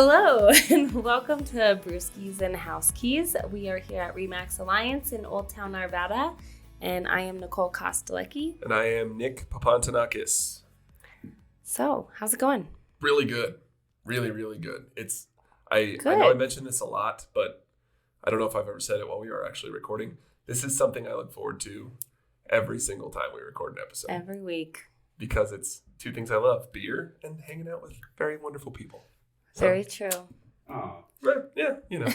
Hello, and welcome to Brewskis and House Keys. We are here at Remax Alliance in Old Town, Arvada, and I am Nicole Kostelecki. And I am Nick Papantanakis. So, how's it going? Really good. Really, really good. I know I mentioned this a lot, but I don't know if I've ever said it while we are actually recording. This is something I look forward to every single time we record an episode. Every week. Because it's two things I love, beer and hanging out with very wonderful people. So, very true. Oh. Yeah,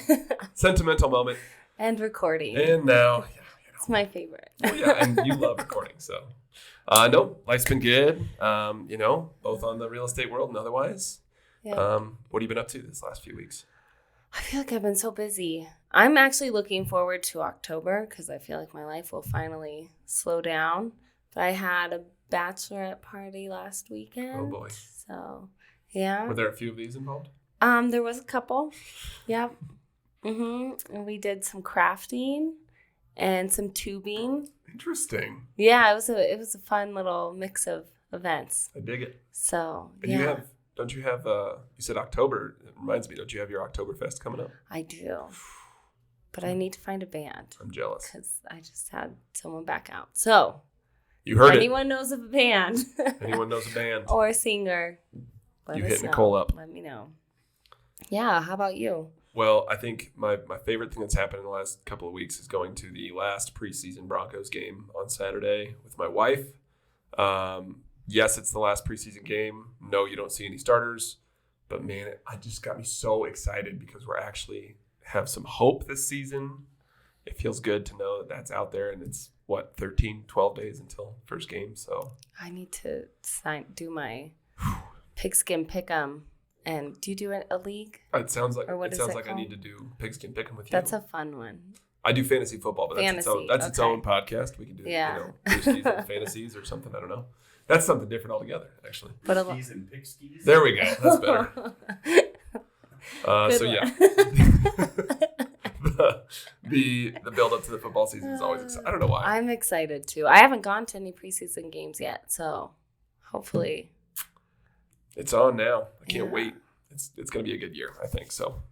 sentimental moment. And recording. And now, it's my favorite. Well, yeah, and you love recording, so. No, life's been good, both on the real estate world and otherwise. Yeah. What have you been up to this last few weeks? I feel like I've been so busy. I'm actually looking forward to October because I feel like my life will finally slow down. But I had a bachelorette party last weekend. Oh, boy. So, yeah. Were there a few of these involved? There was a couple. Yep. And we did some crafting and some tubing. Interesting. Yeah, it was a fun little mix of events. I dig it. So, and yeah. You said October. It reminds me, don't you have your Oktoberfest coming up? I do. But I need to find a band. I'm jealous. Because I just had someone back out. So, you heard anyone knows of a band. Anyone knows a band. Or a singer. You hit Nicole up. Let me know. Yeah, how about you? Well, I think my favorite thing that's happened in the last couple of weeks is going to the last preseason Broncos game on Saturday with my wife. Yes, it's the last preseason game. No, you don't see any starters. But, man, it just got me so excited because we're actually have some hope this season. It feels good to know that that's out there, and it's, 13, 12 days until first game. So I need to do my pigskin pick'em. And do you do a league? It sounds like I need to do pigskin pick'em with you. That's a fun one. I do fantasy football, but that's its own podcast. We can do Brewskis and fantasies or something. I don't know. That's something different altogether, actually. Brewskis and pigskis. There we go. That's better. The build up to the football season is always exciting. I don't know why. I'm excited too. I haven't gone to any preseason games yet, so hopefully. It's on now. I can't wait. It's going to be a good year, I think. So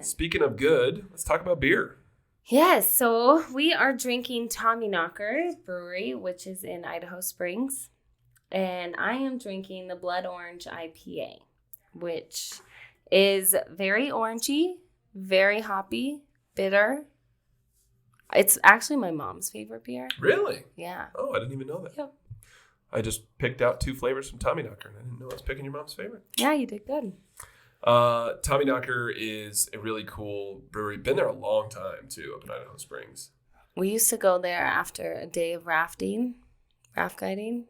speaking of good, let's talk about beer. Yes, so we are drinking Tommyknocker Brewery, which is in Idaho Springs. And I am drinking the Blood Orange IPA, which is very orangey, very hoppy, bitter. It's actually my mom's favorite beer. Really? Yeah. Oh, I didn't even know that. Yep. I just picked out 2 flavors from Tommyknocker, and I didn't know I was picking your mom's favorite. Yeah, you did good. Tommyknocker is a really cool brewery. Been there a long time, too, up in Idaho Springs. We used to go there after a day of raft guiding,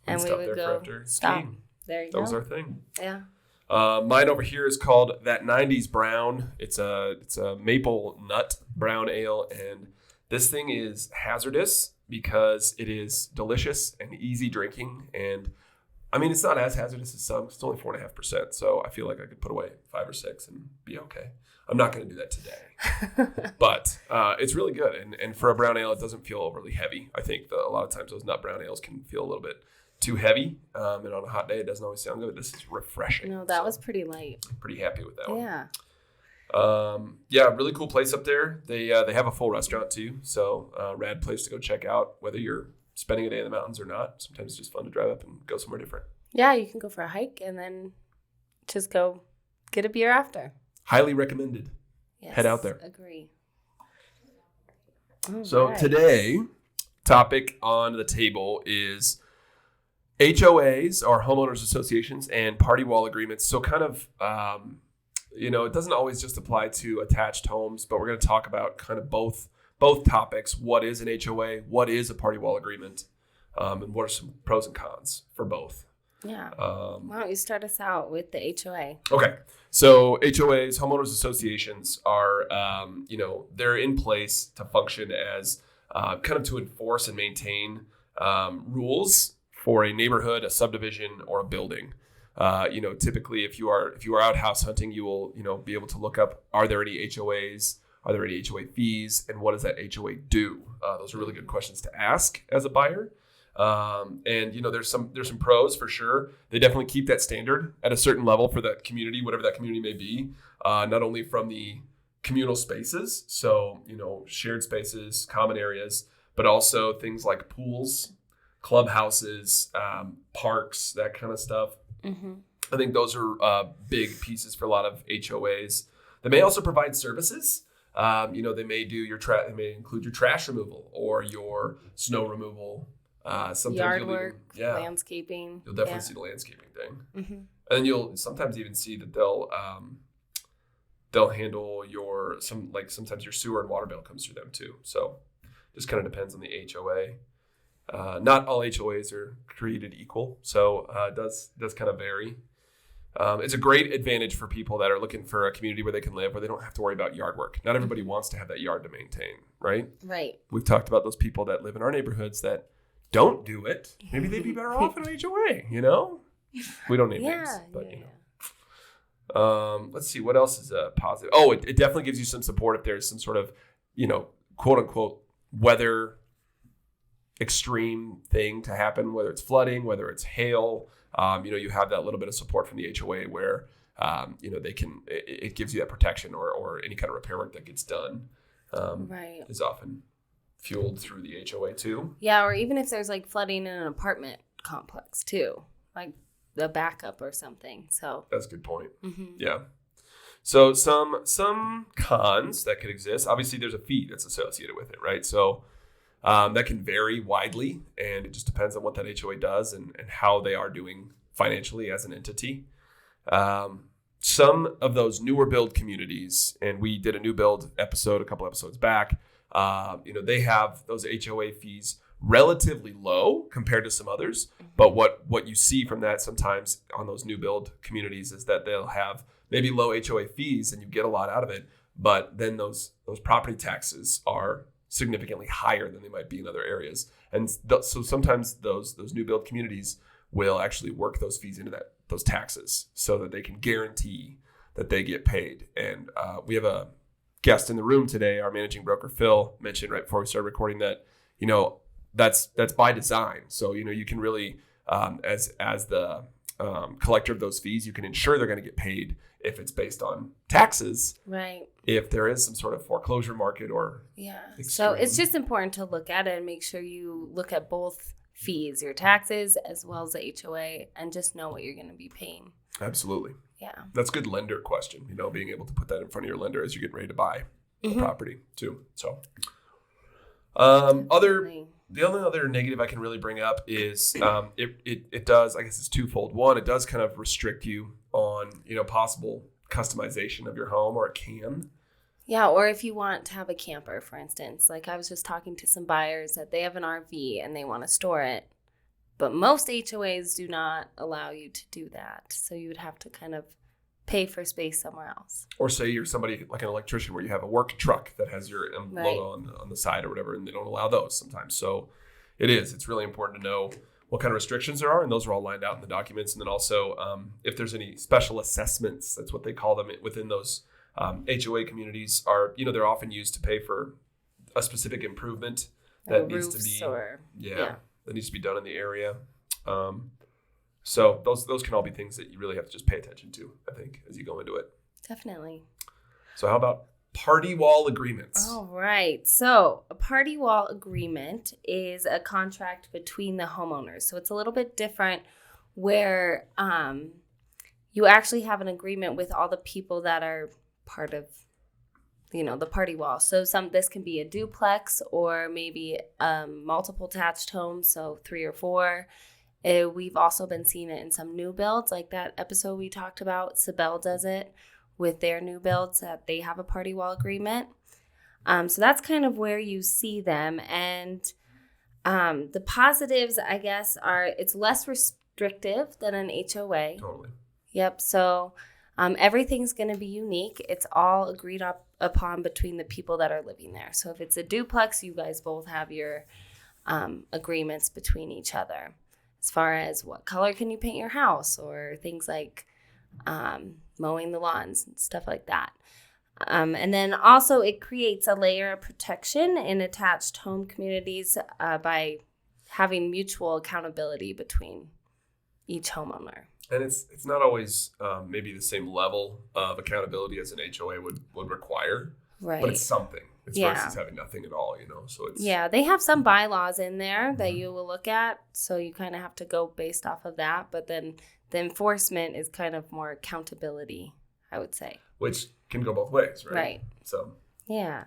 and we would go stop. There you go. That was our thing. Yeah. Mine over here is called That 90s Brown. It's a maple nut brown ale, and this thing is hazardous because it is delicious and easy drinking. And I mean, it's not as hazardous as some. It's only 4.5%. So I feel like I could put away 5 or 6 and be okay. I'm not going to do that today. But it's really good. And for a brown ale, it doesn't feel overly heavy. I think a lot of times those nut brown ales can feel a little bit too heavy. And on a hot day, it doesn't always sound good. This is refreshing. No, that was pretty light. Pretty happy with that one. Yeah. Really cool place up there. They have a full restaurant too, so rad place to go check out. Whether you're spending a day in the mountains or not, sometimes it's just fun to drive up and go somewhere different. Yeah, you can go for a hike and then just go get a beer after. Highly recommended. Yes, head out there. Agree. Today, topic on the table is HOAs, or homeowners associations, and party wall agreements. So kind of. It doesn't always just apply to attached homes, but we're going to talk about kind of both topics. What is an HOA? What is a party wall agreement? And what are some pros and cons for both? Yeah. Why don't you start us out with the HOA? Okay. So HOAs, homeowners associations, are, they're in place to function as kind of to enforce and maintain rules for a neighborhood, a subdivision, or a building. Typically if you are out house hunting, you will, be able to look up, are there any HOAs? Are there any HOA fees? And what does that HOA do? Those are really good questions to ask as a buyer. And there's some pros for sure. They definitely keep that standard at a certain level for that community, whatever that community may be. Not only from the communal spaces, so shared spaces, common areas, but also things like pools, clubhouses, parks, that kind of stuff. Mm-hmm. I think those are big pieces for a lot of HOAs. They may also provide services. They may do they may include your trash removal or your snow removal. Sometimes yard work, landscaping. You'll definitely see the landscaping thing, mm-hmm. And then you'll sometimes even see that they'll handle sometimes your sewer and water bill comes through them too. So just kind of depends on the HOA. Not all HOAs are created equal, so it does kind of vary. It's a great advantage for people that are looking for a community where they can live, where they don't have to worry about yard work. Not everybody wants to have that yard to maintain, right? Right. We've talked about those people that live in our neighborhoods that don't do it. Maybe they'd be better off in an HOA, We don't name names, but let's see what else is positive. Oh, it definitely gives you some support if there's some sort of, quote unquote weather extreme thing to happen, whether it's flooding, whether it's hail. You have that little bit of support from the HOA where, it gives you that protection or any kind of repair work that gets done. Right. Is often fueled through the HOA too. Yeah, or even if there's like flooding in an apartment complex too, like the backup or something. So that's a good point. Mm-hmm. Yeah. So some cons that could exist. Obviously, there's a fee that's associated with it, right? So that can vary widely, and it just depends on what that HOA does and how they are doing financially as an entity. Some of those newer build communities, and we did a new build episode a couple episodes back, they have those HOA fees relatively low compared to some others. But what you see from that sometimes on those new build communities is that they'll have maybe low HOA fees and you get a lot out of it. But then those property taxes are significantly higher than they might be in other areas. And so sometimes those new build communities will actually work those fees into those taxes so that they can guarantee that they get paid. And we have a guest in the room today, our managing broker, Phil, mentioned right before we started recording that, that's by design. So, you can really, as the collector of those fees, you can ensure they're going to get paid if it's based on taxes. Right. If there is some sort of foreclosure market or extreme. So it's just important to look at it and make sure you look at both fees, your taxes as well as the HOA, and just know what you're going to be paying. Absolutely. Yeah. That's a good lender question, being able to put that in front of your lender as you're getting ready to buy a property too. So the only other negative I can really bring up is it does, I guess it's twofold. One, it does kind of restrict you on, possible customization of your home, or it can. Yeah, or if you want to have a camper, for instance. Like I was just talking to some buyers that they have an RV and they want to store it. But most HOAs do not allow you to do that. So you would have to kind of pay for space somewhere else. Or say you're somebody like an electrician where you have a work truck that has your logo on the side or whatever, and they don't allow those sometimes. So it's really important to know what kind of restrictions there are, and those are all lined out in the documents. And then also if there's any special assessments, that's what they call them within those HOA communities, are they're often used to pay for a specific improvement that needs to be that needs to be done in the area. So those can all be things that you really have to just pay attention to, I think, as you go into it. Definitely. So how about party wall agreements? All right. So a party wall agreement is a contract between the homeowners. So it's a little bit different where you actually have an agreement with all the people that are part of the party wall. So this can be a duplex or maybe multiple attached homes, so 3 or 4. We've also been seeing it in some new builds, like that episode we talked about. Sabelle does it with their new builds, that they have a party wall agreement. So that's kind of where you see them. And the positives, I guess, are it's less restrictive than an HOA. Totally. Yep. So everything's going to be unique. It's all agreed upon between the people that are living there. So if it's a duplex, you guys both have your agreements between each other. As far as what color can you paint your house, or things like mowing the lawns and stuff like that. And then also it creates a layer of protection in attached home communities by having mutual accountability between each homeowner. And it's not always maybe the same level of accountability as an HOA would require, right? But it's something. It's versus having nothing at all, So it's they have some bylaws in there that you will look at, so you kind of have to go based off of that. But then the enforcement is kind of more accountability, I would say, which can go both ways, right? Right. So yeah.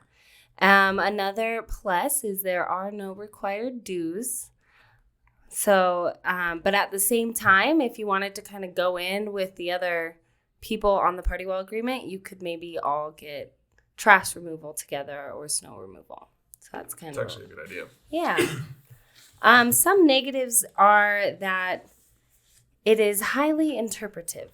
Another plus is there are no required dues. So, but at the same time, if you wanted to kind of go in with the other people on the party wall agreement, you could maybe all get trash removal together or snow removal. So that's kind of actually a good idea. Yeah. Some negatives are that it is highly interpretive.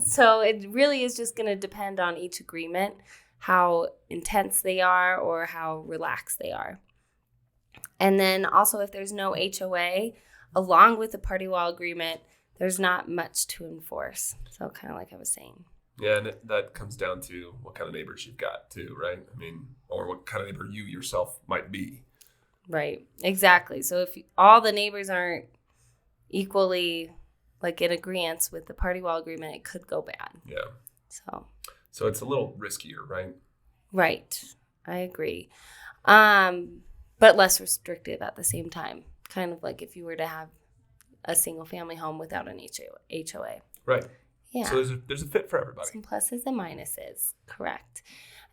So it really is just going to depend on each agreement, how intense they are or how relaxed they are. And then also if there's no HOA, along with the party wall agreement, there's not much to enforce. So kind of like I was saying. Yeah, and that comes down to what kind of neighbors you've got too, right? I mean, or what kind of neighbor you yourself might be. Right, exactly. So if all the neighbors aren't equally like in agreement with the party wall agreement, it could go bad. Yeah. So it's a little riskier, right? Right. I agree. But less restrictive at the same time. Kind of like if you were to have a single family home without an HOA. Right. Yeah. So there's a fit for everybody. Some pluses and minuses. Correct.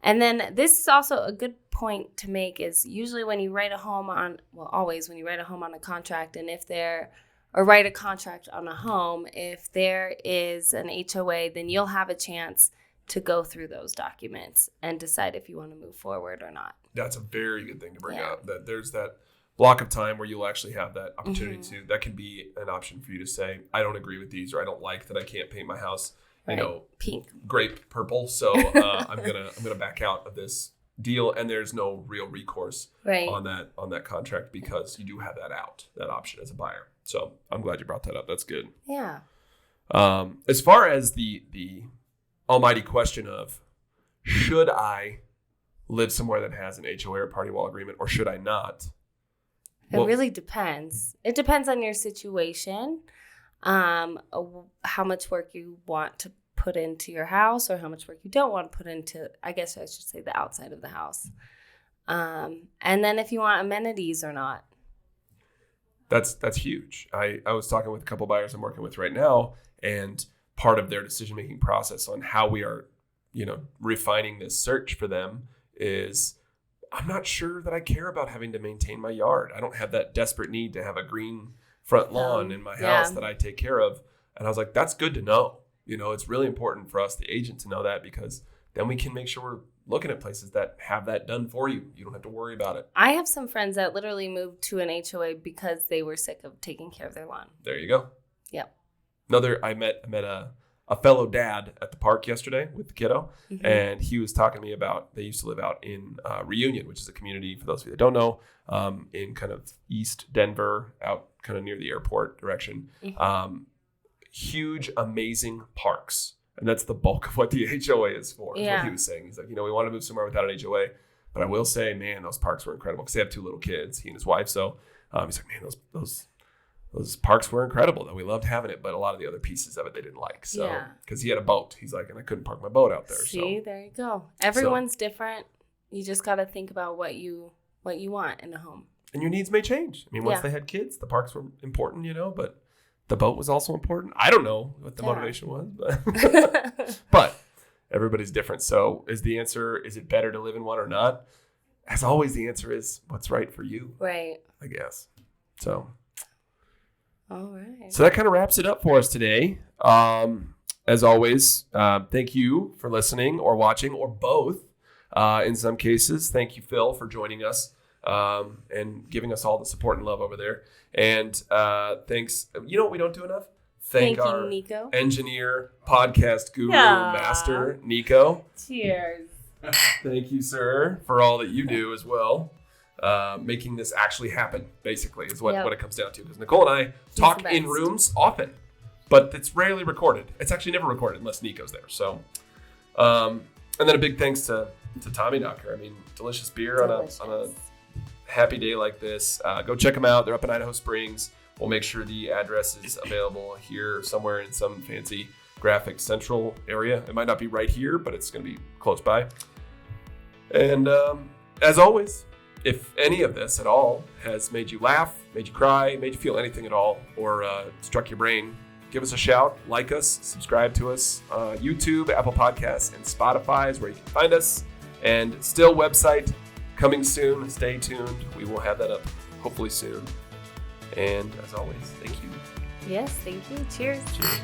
And then this is also a good point to make is usually when you write a home on, well, always when you write a home on a contract, and or write a contract on a home, if there is an HOA, then you'll have a chance to go through those documents and decide if you want to move forward or not. That's a very good thing to bring up, that there's that block of time where you'll actually have that opportunity to, that can be an option for you to say, I don't agree with these, or I don't like that I can't paint my house, pink, grape purple. So I'm gonna back out of this deal. And there's no real recourse on that contract because you do have that option as a buyer. So I'm glad you brought that up. That's good. Yeah. As far as the almighty question of, should I live somewhere that has an HOA or party wall agreement, or should I not? It really depends. It depends on your situation, how much work you want to put into your house or how much work you don't want to put into, I guess I should say, the outside of the house. And then if you want amenities or not. That's huge. I was talking with a couple buyers I'm working with right now, and part of their decision-making process on how we are, refining this search for them is, I'm not sure that I care about having to maintain my yard. I don't have that desperate need to have a green front lawn in my house that I take care of. And I was like, that's good to know. It's really important for us, the agent, to know that, because then we can make sure we're looking at places that have that done for you. You don't have to worry about it. I have some friends that literally moved to an HOA because they were sick of taking care of their lawn. There you go. Yep. I met a fellow dad at the park yesterday with the kiddo, and he was talking to me about, they used to live out in Reunion, which is a community, for those of you that don't know, in kind of East Denver, out kind of near the airport direction. Huge, amazing parks. And that's the bulk of what the HOA is for, is what he was saying. He's like, we want to move somewhere without an HOA. But I will say, man, those parks were incredible, because they have 2 little kids, he and his wife. So he's like, man, those parks were incredible, that we loved having it, but a lot of the other pieces of it they didn't like. So, because he had a boat, he's like, and I couldn't park my boat out there. See, there you go. Everyone's different. You just got to think about what you want in a home. And your needs may change. I mean, once they had kids, the parks were important, but the boat was also important. I don't know what the motivation was, but everybody's different. So is it better to live in one or not? As always, the answer is what's right for you. Right. I guess. So. All right. So that kind of wraps it up for us today. As always, thank you for listening or watching, or both. In some cases, thank you, Phil, for joining us and giving us all the support and love over there. And thanks. You know what we don't do enough? Thank our you, Nico. Engineer, podcast guru, master, Nico. Cheers. Thank you, sir, for all that you do as well. Making this actually happen, basically, is what it comes down to. Because Nicole and I talk in rooms often, but it's rarely recorded. It's actually never recorded unless Nico's there. So, and then a big thanks to Tommyknocker. I mean, delicious beer on a happy day like this, go check them out. They're up in Idaho Springs. We'll make sure the address is available here somewhere in some fancy graphic central area. It might not be right here, but it's going to be close by. And as always, if any of this at all has made you laugh, made you cry, made you feel anything at all, or struck your brain, give us a shout, like us, subscribe to us. YouTube, Apple Podcasts, and Spotify is where you can find us. And still website coming soon. Stay tuned. We will have that up hopefully soon. And as always, thank you. Yes, thank you. Cheers. Cheers.